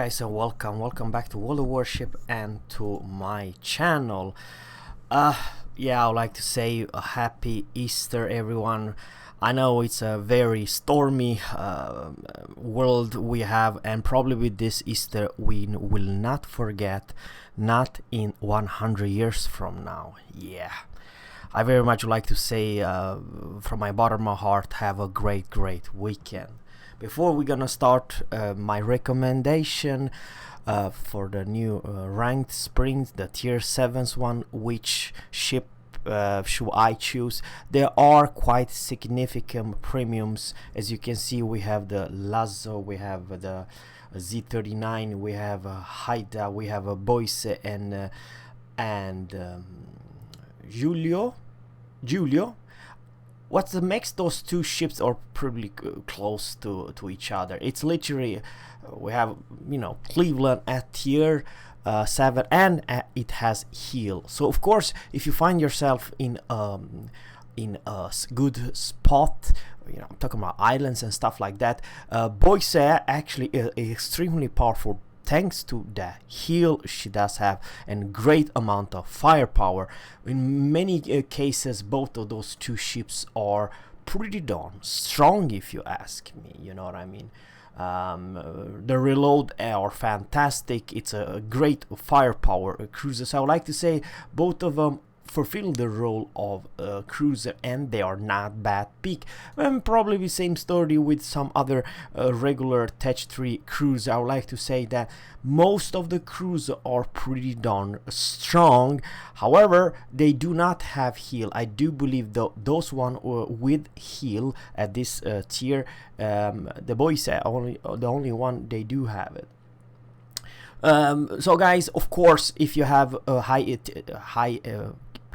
guys, and welcome back to World of Warship and to my channel. Yeah, I'd like to say a happy Easter, everyone. I know it's a very stormy world we have, and probably with this Easter we will not forget, not in 100 years from now. Yeah, I very much like to say from my bottom of my heart, have a great weekend. Before we're gonna start my recommendation for the new ranked sprint, the tier 7s one, which ship should I choose? There are quite significant premiums. As you can see, we have the Lazo, we have the Z39, we have Haida, we have a Boise, and Giulio. What makes those two ships are pretty close to each other. It's literally we have, you know, Cleveland at tier 7, and it has heel. So of course, if you find yourself in a good spot, you know, I'm talking about islands and stuff like that, Boise actually is extremely powerful thanks to the heel she does have and great amount of firepower. In many cases, both of those two ships are pretty darn strong, if you ask me, you know what I mean. The reload are fantastic. It's a great firepower cruiser. So I would like to say both of them fulfill the role of a cruiser, and they are not bad pick. And probably the same story with some other regular Tech 3 cruiser. I would like to say that most of the cruisers are pretty darn strong. However, they do not have heal. I do believe those one with heal at this tier, the boys are the only one they do have it. So guys, of course, if you have a high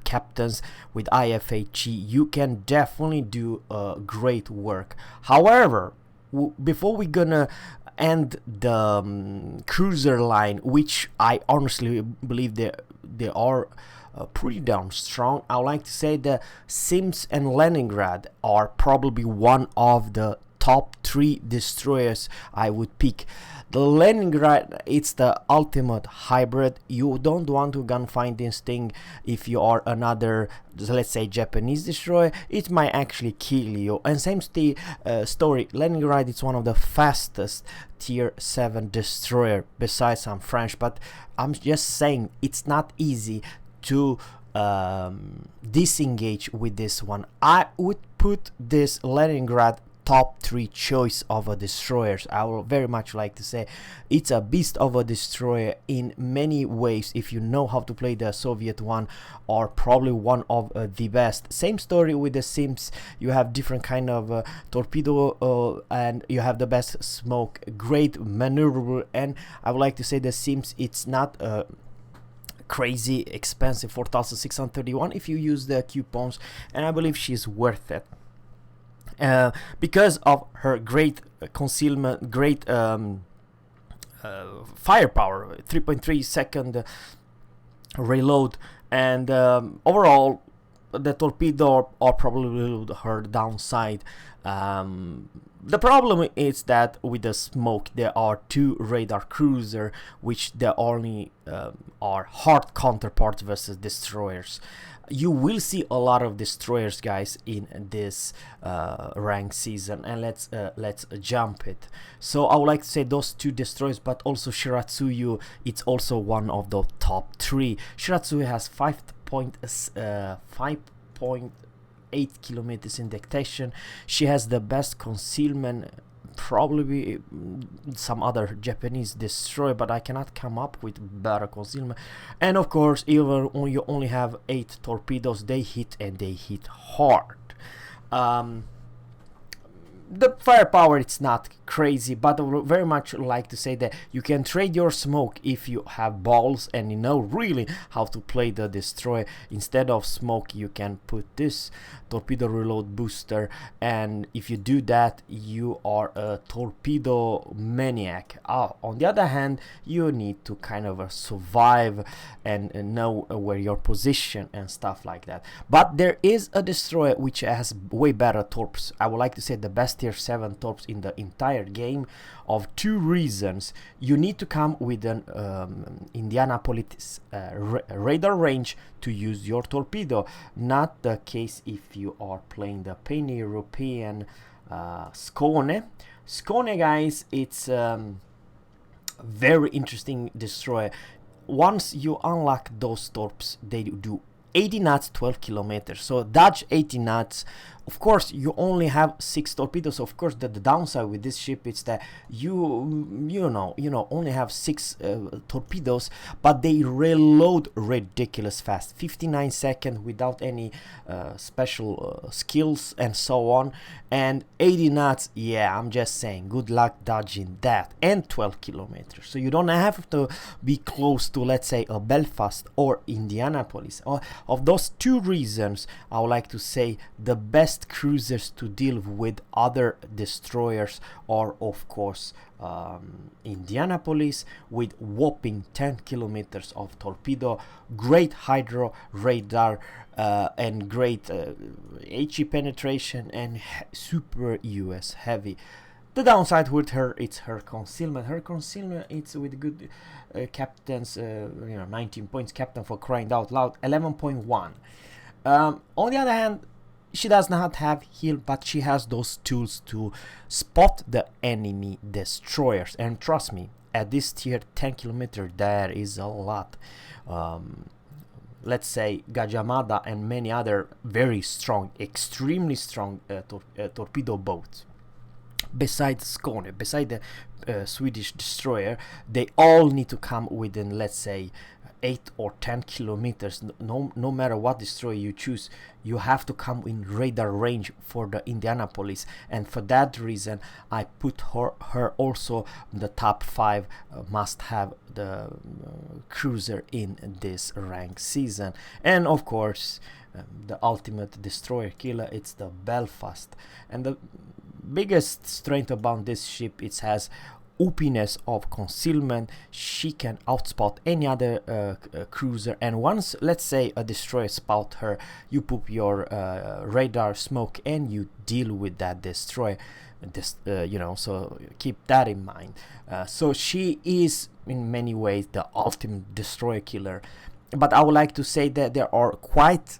captains with IFHE, you can definitely do great work. However, before we're gonna end the cruiser line, which I honestly believe they are pretty damn strong, I would like to say the Sims and Leningrad are probably one of the top 3 destroyers I would pick. The Leningrad, it's the ultimate hybrid. You don't want to gunfight this thing if you are another, let's say, Japanese destroyer. It might actually kill you. And same story, Leningrad is one of the fastest tier 7 destroyer besides some French, but I'm just saying it's not easy to disengage with this one. I would put this Leningrad top 3 choice of a destroyers. I would very much like to say it's a beast of a destroyer in many ways. If you know how to play the Soviet one, are probably one of the best. Same story with the Sims. You have different kind of torpedo and you have the best smoke, great maneuverable, and I would like to say the Sims, it's not crazy expensive, 4,631 if you use the coupons, and I believe she's worth it. Because of her great concealment, great firepower, 3.3 second reload, and overall the torpedo are probably her downside. The problem is that with the smoke there are 2 radar cruiser, which the only are hard counterparts versus destroyers. You will see a lot of destroyers, guys, in this ranked season, and let's jump it. So I would like to say those 2 destroyers, but also Shiratsuyu, it's also one of the top 3. Shiratsuyu has 5.8 kilometers in detection. She has the best concealment, probably some other Japanese destroyer, but I cannot come up with better concealment. And of course, even when you only have 8 torpedoes, they hit, and they hit hard. The firepower, it's not crazy, but I would very much like to say that you can trade your smoke if you have balls and you know really how to play the destroyer. Instead of smoke, you can put this torpedo reload booster, and if you do that, you are a torpedo maniac. On the other hand, you need to kind of survive and know where your position and stuff like that. But there is a destroyer which has way better torps. I would like to say the best best tier 7 torps in the entire game of 2 reasons. You need to come with an Indianapolis radar range to use your torpedo. Not the case if you are playing the pan-European Skåne. Skåne, guys, it's very interesting destroyer. Once you unlock those torps, they do 80 knots, 12 kilometers. So dodge 80 knots. Of course, you only have 6 torpedoes. Of course, the downside with this ship is that you only have 6 torpedoes, but they reload ridiculous fast, 59 seconds without any special skills and so on. And 80 knots, yeah, I'm just saying, good luck dodging that. And 12 kilometers. So you don't have to be close to, let's say, a Belfast or Indianapolis. Of those 2 reasons, I would like to say the best cruisers to deal with other destroyers are, of course, Indianapolis with whopping 10 kilometers of torpedo, great hydro radar, and great HE penetration and super US heavy. The downside with her, it's her concealment. Her concealment, it's with good captains, 19 points, captain for crying out loud, 11.1. On the other hand, she does not have heal, but she has those tools to spot the enemy destroyers. And trust me, at this tier 10 kilometer, there is a lot. Let's say Gajamada and many other very strong, extremely strong torpedo boats. Besides Skåne, beside the Swedish destroyer, they all need to come within, let's say, 8 or 10 kilometers. No matter what destroyer you choose, you have to come in radar range for the Indianapolis, and for that reason I put her also in the top 5 must have the cruiser in this rank season. And of course, the ultimate destroyer killer, it's the Belfast. And the biggest strength about this ship, it has oopiness of concealment. She can outspot any other cruiser, and once, let's say, a destroyer spot her, you put your radar smoke and you deal with that destroyer. So keep that in mind. So she is in many ways the ultimate destroyer killer. But I would like to say that there are quite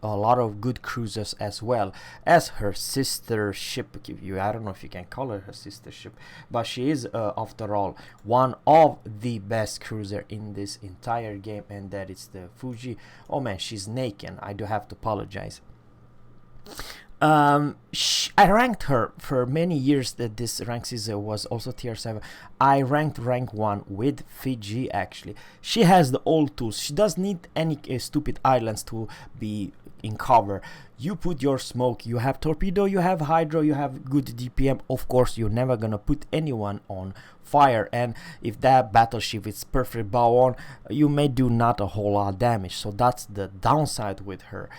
a lot of good cruisers as well as her sister ship. I don't know if you can call her sister ship, but she is after all one of the best cruiser in this entire game, and that is the Fuji. Oh man, she's naked. I do have to apologize. I ranked her for many years. That this rank season was also tier 7. I ranked rank 1 with Fiji. Actually, she has the old tools. She doesn't need any stupid islands to be in cover. You put your smoke, you have torpedo, you have hydro, you have good DPM. Of course, you're never gonna put anyone on fire, and if that battleship is perfect bow on, you may do not a whole lot of damage. So that's the downside with her.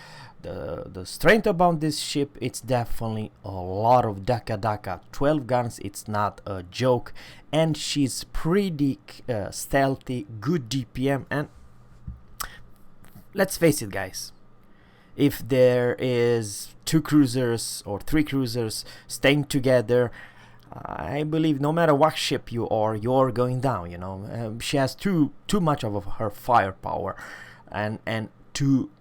The strength about this ship, it's definitely a lot of Daka 12 guns. It's not a joke, and she's pretty stealthy, good DPM. And let's face it, guys, if there is 2 cruisers or 3 cruisers staying together, I believe no matter what ship you are, you're going down. She has too much of her firepower, and too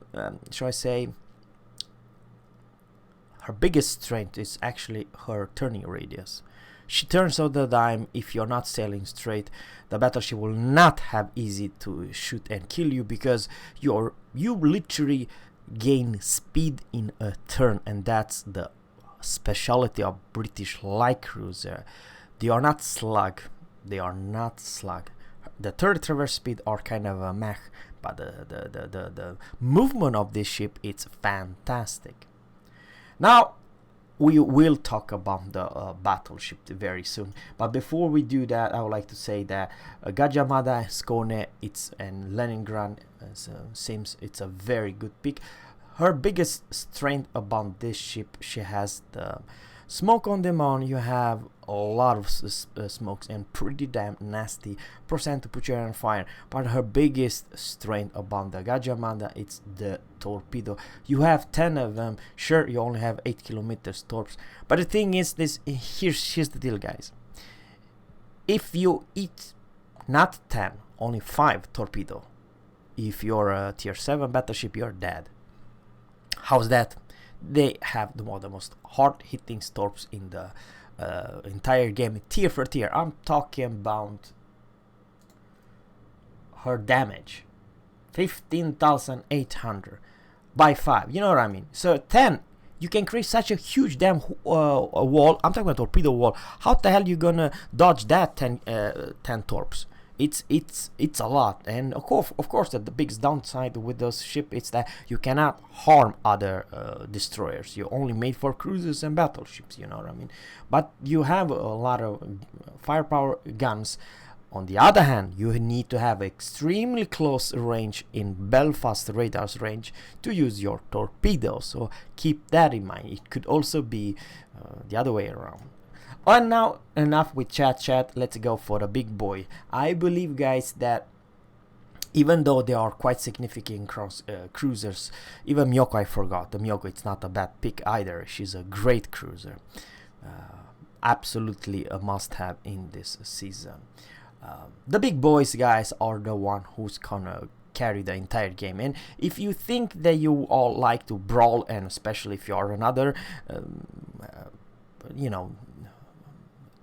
shall I say, her biggest strength is actually her turning radius. She turns on the dime. If you're not sailing straight, the battleship will not have easy to shoot and kill you, because you literally gain speed in a turn, and that's the specialty of British light cruiser. They are not slug. The third traverse speed are kind of a meh, but the movement of this ship, it's fantastic. Now we will talk about the battleship very soon, but before we do that, I would like to say that Gajamada, Skåne, and Leningrad seems it's a very good pick. Her biggest strength about this ship, she has the smoke on demand. You have a lot of smokes and pretty damn nasty percent to put you on fire. But her biggest strength about the Gajamada, it's the torpedo. You have 10 of them. Sure, you only have 8 kilometers torps, but the thing is this. Here's the deal, guys. If you eat not 10, only 5 torpedo, if you're a tier 7 battleship, you're dead. How's that? They have the most hard-hitting torps in the entire game, tier for tier. I'm talking about her damage, 15,800 by 5. You know what I mean? So 10, you can create such a huge damn wall. I'm talking about torpedo wall. How the hell you gonna dodge that 10 torps? It's a lot. And of course that the biggest downside with those ships is that you cannot harm other destroyers. You're only made for cruisers and battleships, you know what I mean? But you have a lot of firepower guns. On the other hand, you need to have extremely close range in Belfast radar's range to use your torpedoes. So keep that in mind. It could also be the other way around. And now, enough with chat, let's go for the big boy. I believe, guys, that even though they are quite significant cruisers, even Miyoko, I forgot. The Miyoko, it's not a bad pick either. She's a great cruiser. Absolutely a must-have in this season. The big boys, guys, are the one who's gonna carry the entire game. And if you think that you all like to brawl, and especially if you are another, you know,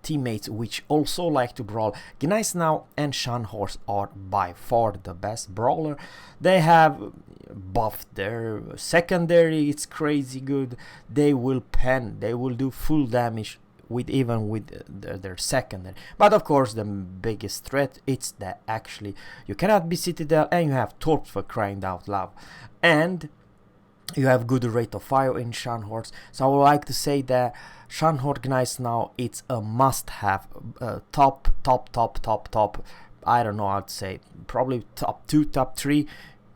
teammates which also like to brawl, Gneisenau and Scharnhorst are by far the best brawler. They have buffed their secondary, it's crazy good. They will pen, they will do full damage with their secondary. But of course the biggest threat, it's that actually you cannot be Citadel and you have torps, for crying out loud. And you have good rate of fire in Scharnhorst. So I would like to say that Scharnhorst Gneisenau, it's a must-have. Top. I don't know how to say. Probably top 2, top 3.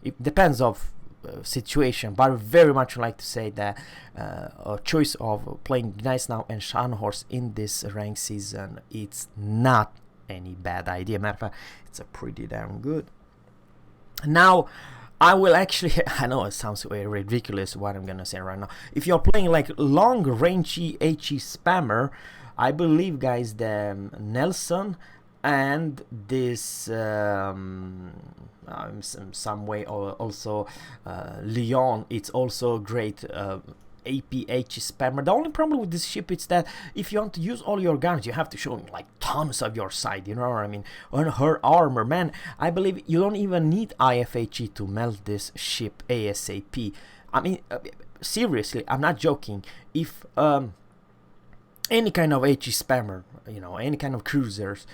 It depends of situation, but I very much like to say that a choice of playing Gneisenau and Scharnhorst in this ranked season, it's not any bad idea. Matter of fact, it's a pretty damn good. Now, I will actually, I know it sounds ridiculous what I'm gonna say right now. If you're playing like long rangey HE spammer, I believe, guys, the Nelson and this in some way also Leon, it's also great APH spammer. The only problem with this ship is that if you want to use all your guns, you have to show like tons of your side, you know what I mean? On her armor, man, I believe you don't even need IFHE to melt this ship ASAP. I mean, seriously, I'm not joking. If any kind of HE spammer, you know, any kind of cruisers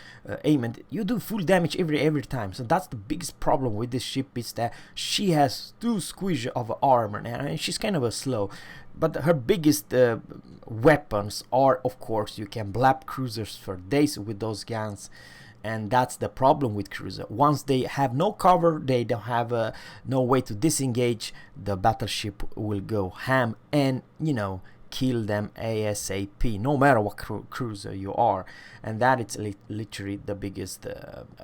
aim it, you do full damage every time. So that's the biggest problem with this ship, is that she has too squishy of armor, and she's kind of a slow. But her biggest weapons are, of course, you can blap cruisers for days with those guns. And that's the problem with cruiser. Once they have no cover, they don't have no way to disengage, the battleship will go ham and, you know, kill them ASAP, no matter what cruiser you are. And that is literally the biggest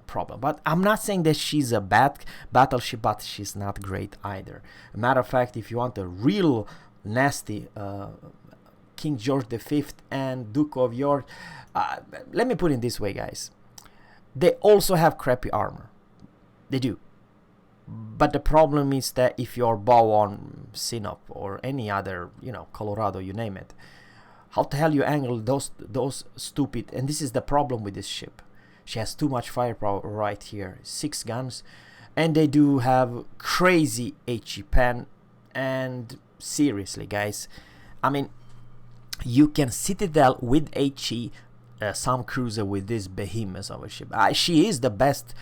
problem. But I'm not saying that she's a bad battleship, but she's not great either. Matter of fact, if you want a real nasty King George V and Duke of York, let me put it this way, guys. They also have crappy armor. They do. But the problem is that if you're bow on Sinop or any other, you know, Colorado, you name it, how the hell you angle those stupid? And this is the problem with this ship. She has too much firepower right here. 6 guns, and they do have crazy HE pen. And seriously, guys, I mean, you can Citadel with HE some cruiser with this behemoth of a ship. She is the best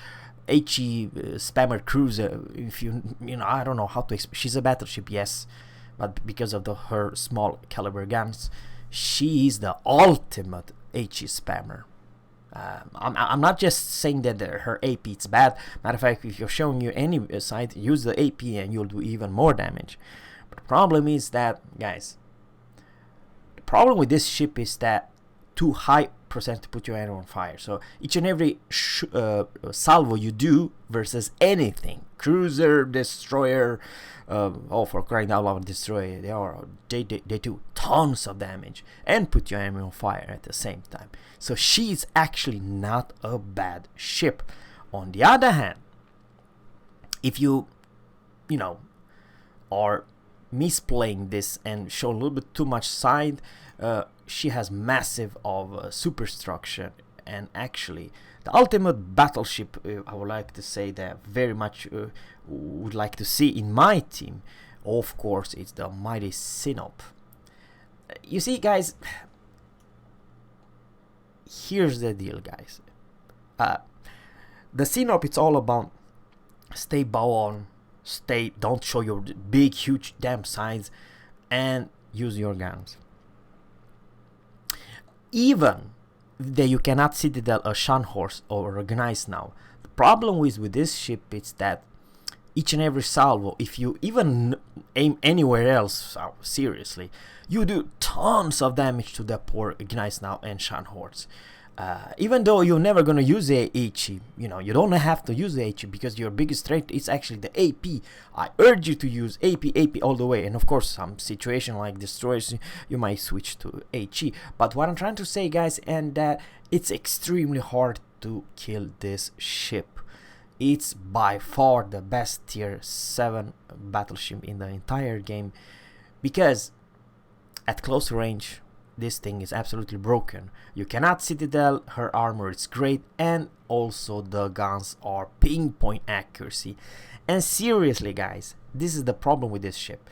HE spammer cruiser. If you know, I don't know how to explain. She's a battleship, yes, but because of her small caliber guns, she is the ultimate HE spammer. I'm not just saying that her AP is bad. Matter of fact, if you're showing you any side, use the AP and you'll do even more damage. But the problem is that, guys, the problem with this ship is that too high percent to put your enemy on fire. So each and every salvo you do versus anything, cruiser, destroyer, oh, for crying out loud, destroyer, they do tons of damage and put your enemy on fire at the same time. So she's actually not a bad ship. On the other hand, if you are misplaying this and show a little bit too much side, she has massive of superstructure, and actually the ultimate battleship I would like to say that very much would like to see in my team, of course, it's the mighty Sinop. You see, guys, here's the deal, guys. The Sinop, it's all about stay bow on, don't show your big huge damn sides, and use your guns. Even that you cannot citadel a Shan horse or a Gneiss now. The problem with this ship is that each and every salvo, if you even aim anywhere else, seriously, you do tons of damage to the poor Gneiss now and Shan horse. Even though you're never gonna use the HE, you don't have to use the HE because your biggest strength is actually the AP. I urge you to use AP all the way, and of course some situation like destroyers you might switch to HE. But what I'm trying to say, guys, and that it's extremely hard to kill this ship. It's by far the best tier 7 battleship in the entire game, because at close range this thing is absolutely broken. You cannot citadel, her armor is great, and also the guns are pinpoint accuracy. And seriously, guys, this is the problem with this ship.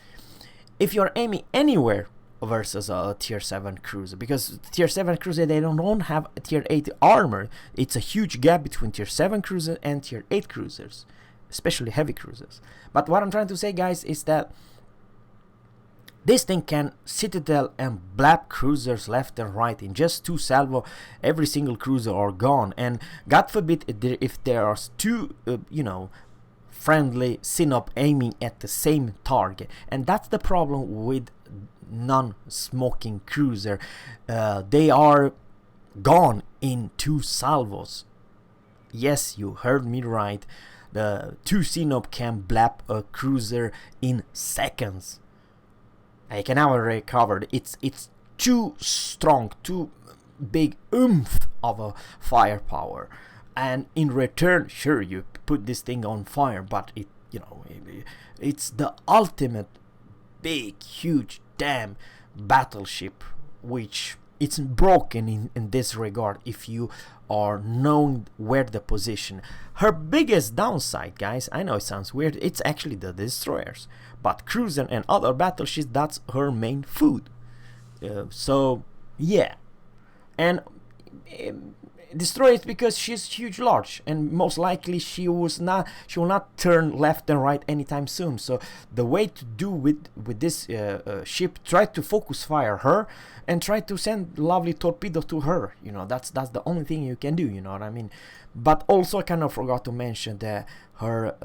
If you're aiming anywhere versus a tier 7 cruiser, because tier 7 cruiser, they don't have a tier 8 armor. It's a huge gap between tier 7 cruiser and tier 8 cruisers, especially heavy cruisers. But what I'm trying to say, guys, is that this thing can citadel and blap cruisers left and right in just 2 salvo. Every single cruiser are gone, and God forbid if there are 2 friendly Sinop aiming at the same target. And that's the problem with non-smoking cruiser. They are gone in 2 salvos. Yes, you heard me right. The 2 Sinop can blap a cruiser in seconds. I can never recover. It's too strong, too big oomph of a firepower, and in return, sure, you put this thing on fire, but it's the ultimate big, huge, damn battleship, which it's broken in this regard if you are knowing where the position. Her biggest downside, guys, I know it sounds weird, it's actually the destroyers, but cruiser and other battleships, that's her main food. So yeah, and destroyers because she's huge large, and most likely she will not turn left and right anytime soon. So the way to do with this ship, try to focus fire her and try to send lovely torpedo to her. That's the only thing you can do, you know what I mean. But also I kind of forgot to mention that her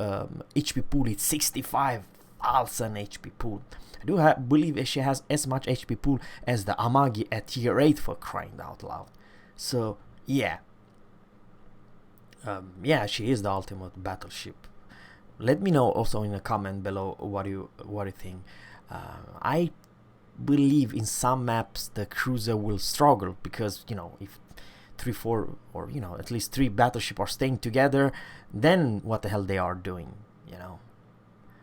HP pool is 65,000 HP pool. I do believe she has as much HP pool as the Amagi at tier 8, for crying out loud. So yeah, she is the ultimate battleship. Let me know also in a comment below what you think. I believe in some maps the cruiser will struggle, because if 3, 4, or at least 3 battleships are staying together, then what the hell they are doing,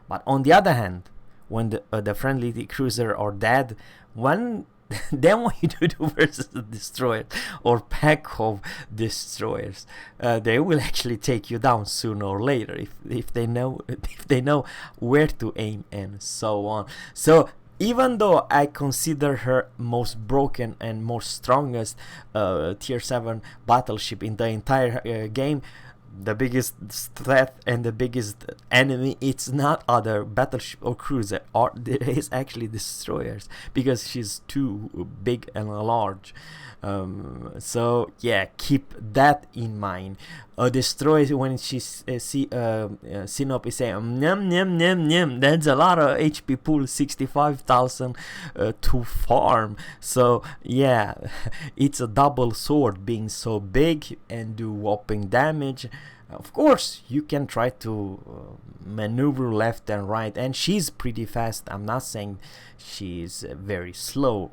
But on the other hand, when the friendly cruiser are dead, then what you do versus the destroyer or pack of destroyers, they will actually take you down sooner or later if they know where to aim and so on. So even though I consider her most broken and most strongest tier 7 battleship in the entire game, the biggest threat and the biggest enemy, it's not other battleship or cruiser, or there is actually destroyers, because she's too big and large. So yeah, keep that in mind. A destroyer, when she see Sinop is saying nyam nyam nyam nyam, that's a lot of HP pool, 65,000 to farm. So yeah, it's a double sword, being so big and do whopping damage. Of course, you can try to maneuver left and right, and she's pretty fast. I'm not saying she's very slow.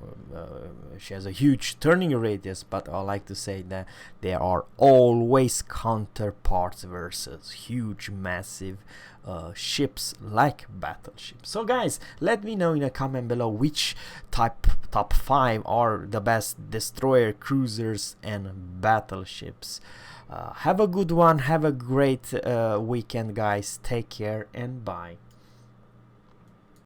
She has a huge turning radius, but I like to say that there are always counterparts versus huge, massive ships like battleships. So guys, let me know in a comment below which top 5 are the best destroyer, cruisers and battleships. Have a good one, have a great weekend guys, take care and bye.